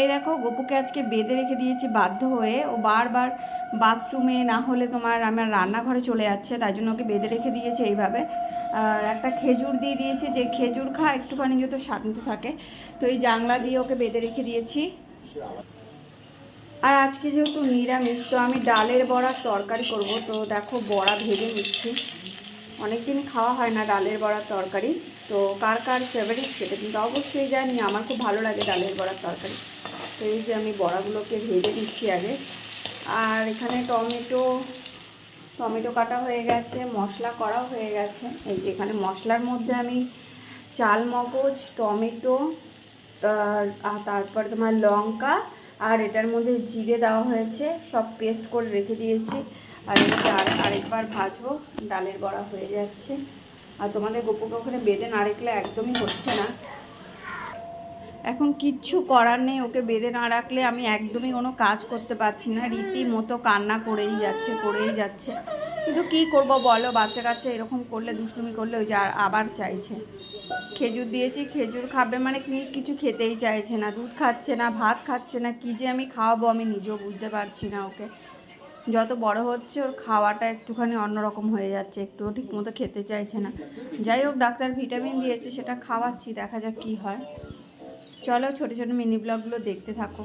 এই দেখো গপুকে আজকে বেঁধে রেখে দিয়েছি বাধ্য হয়ে। ও বারবার বাথরুমে না হলে তোমার আমার রান্নাঘরে চলে যাচ্ছে, তাই জন্য ওকে বেঁধে রেখে দিয়েছে এইভাবে। আর একটা খেজুর দিয়ে দিয়েছি, যে খেজুর খা একটুখানি যত শান্ত থাকে। তো এই জাংলা দিয়ে ওকে বেঁধে রেখে দিয়েছি। আর আজকে যেহেতু নিরামিষ, তো আমি ডালের বড়ার তরকারি করব। তো দেখো বড়া ভেজে নিচ্ছি, অনেকদিন খাওয়া হয় না ডালের বড়ার তরকারি। তো কার কার ফেভারিট সেটা কিন্তু অবশ্যই জানি, আমার খুব ভালো লাগে ডালের বড়ার তরকারি। তো এই যে আমি বড়াগুলোকে ভেজে দিচ্ছি আগে। আর এখানে টমেটো কাটা হয়ে গেছে, মশলা করাও হয়ে গেছে। এই যে এখানে মশলার মধ্যে আমি চাল মগজ, টমেটো, আর তারপর তোমার লঙ্কা, আর এটার মধ্যে জিরে দেওয়া হয়েছে, সব পেস্ট করে রেখে দিয়েছি। আর এটাকে আরেকবার ভাজবো। ডালের বড়া হয়ে যাচ্ছে। আর তোমাদের গপুকে ওখানে বেঁধে না রাখলে একদমই হচ্ছে না। এখন কিচ্ছু করার নেই, ওকে বেঁধে না রাখলে আমি একদমই কোনো কাজ করতে পারছি না। রীতিমতো কান্না করেই যাচ্ছে। কিন্তু কী করব বলো, বাচ্চা কাচ্চা এরকম করলে, দুষ্টুমি করলে ওই যে আবার চাইছে। খেজুর দিয়েছি, খেজুর খাবে মানে কিছু খেতেই চাইছে না, দুধ খাচ্ছে না, ভাত খাচ্ছে না। কী যে আমি খাওয়াবো আমি নিজেও বুঝতে পারছি না ওকে। যত বড় হচ্ছে ওর খাওয়াটা একটুখানি অন্যরকম হয়ে যাচ্ছে, একটুও ঠিক মতো খেতে চাইছে না। যাই হোক, ডাক্তার ভিটামিন দিয়েছে, সেটা খাওয়াচ্ছি, দেখা যাক কী হয়। চলো ছোটো ছোটো মিনি ব্লগগুলো দেখতে থাকো।